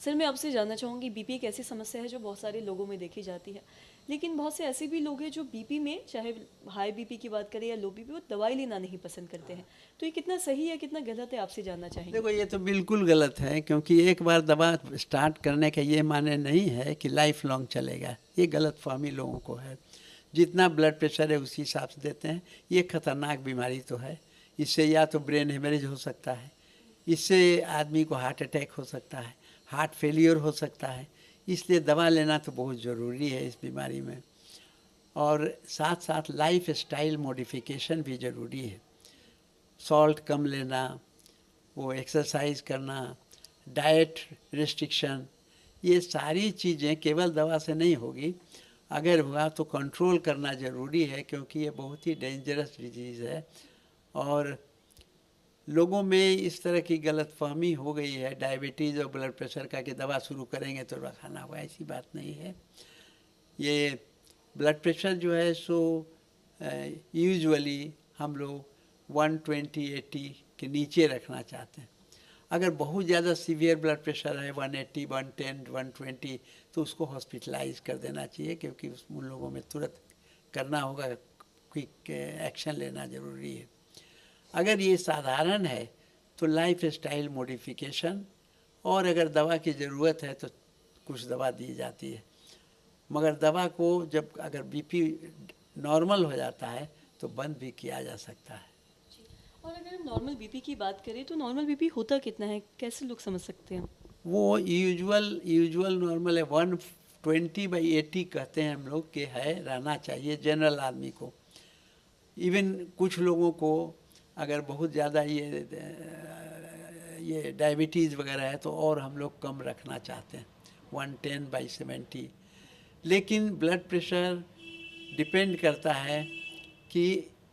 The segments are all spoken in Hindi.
सर मैं आपसे जानना चाहूँगी बीपी एक ऐसी समस्या है जो बहुत सारे लोगों में देखी जाती है, लेकिन बहुत से ऐसे भी लोग हैं जो बीपी में चाहे हाई बीपी की बात करें या लो बीपी वो दवाई लेना नहीं पसंद करते हैं। तो ये कितना सही है कितना गलत है आपसे जानना चाहेंगे। देखो, ये तो बिल्कुल गलत है, क्योंकि एक बार दवा स्टार्ट करने का ये माने नहीं है कि लाइफ लॉन्ग चलेगा। ये गलत फहमी लोगों को है। जितना ब्लड प्रेशर है उसी हिसाब से देते हैं। ये खतरनाक बीमारी तो है। इससे या तो ब्रेन हेमरेज हो सकता है, इससे आदमी को हार्ट अटैक हो सकता है, हार्ट फेलियर हो सकता है। इसलिए दवा लेना तो बहुत ज़रूरी है इस बीमारी में। और साथ साथ लाइफ स्टाइल मॉडिफिकेशन भी ज़रूरी है। सॉल्ट कम लेना, वो एक्सरसाइज करना, डाइट रिस्ट्रिक्शन, ये सारी चीज़ें केवल दवा से नहीं होगी। अगर हुआ तो कंट्रोल करना ज़रूरी है, क्योंकि ये बहुत ही डेंजरस डिजीज़ है। और लोगों में इस तरह की गलतफहमी हो गई है डायबिटीज़ और ब्लड प्रेशर का कि दवा शुरू करेंगे तो खाना होगा। ऐसी बात नहीं है। ये ब्लड प्रेशर जो है सो यूजुअली हम लोग 120/80 के नीचे रखना चाहते हैं। अगर बहुत ज़्यादा सीवियर ब्लड प्रेशर है 180, 110, 120, तो उसको हॉस्पिटलाइज कर देना चाहिए, क्योंकि उन लोगों में तुरंत करना होगा, क्विक एक्शन लेना ज़रूरी है। अगर ये साधारण है तो लाइफ स्टाइल मॉडिफिकेशन, और अगर दवा की ज़रूरत है तो कुछ दवा दी जाती है। मगर दवा को जब अगर बीपी नॉर्मल हो जाता है तो बंद भी किया जा सकता है। और अगर हम नॉर्मल बीपी की बात करें तो नॉर्मल बीपी होता कितना है, कैसे लोग समझ सकते हैं। वो यूजुअल नॉर्मल है 120/80 कहते हैं हम लोग कि है, रहना चाहिए जनरल आदमी को। इवन कुछ लोगों को अगर बहुत ज़्यादा ये डायबिटीज़ वगैरह है तो और हम लोग कम रखना चाहते हैं 110/70। लेकिन ब्लड प्रेशर डिपेंड करता है कि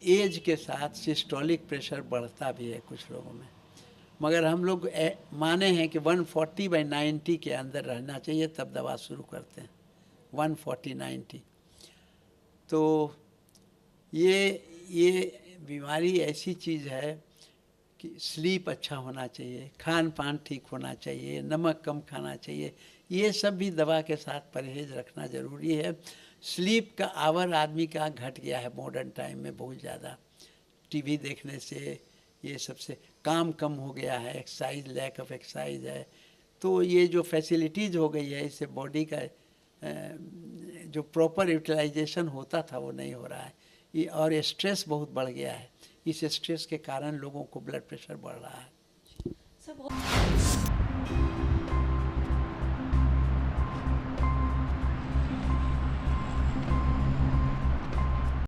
एज के साथ सिस्टोलिक प्रेशर बढ़ता भी है कुछ लोगों में। मगर हम लोग माने हैं कि 140/90 के अंदर रहना चाहिए, तब दवा शुरू करते हैं 140/90। तो ये बीमारी ऐसी चीज़ है कि स्लीप अच्छा होना चाहिए, खान पान ठीक होना चाहिए, नमक कम खाना चाहिए। ये सब भी दवा के साथ परहेज रखना ज़रूरी है। स्लीप का आवर आदमी का घट गया है मॉडर्न टाइम में बहुत ज़्यादा। टीवी देखने से, ये सबसे काम कम हो गया है, एक्सरसाइज, लैक ऑफ एक्सरसाइज है। तो ये जो फैसिलिटीज़ हो गई है, इससे बॉडी का जो प्रॉपर यूटिलाइजेशन होता था वो नहीं हो रहा है। ये और स्ट्रेस बहुत बढ़ गया है। इस स्ट्रेस के कारण लोगों को ब्लड प्रेशर बढ़ रहा है। सर बहुत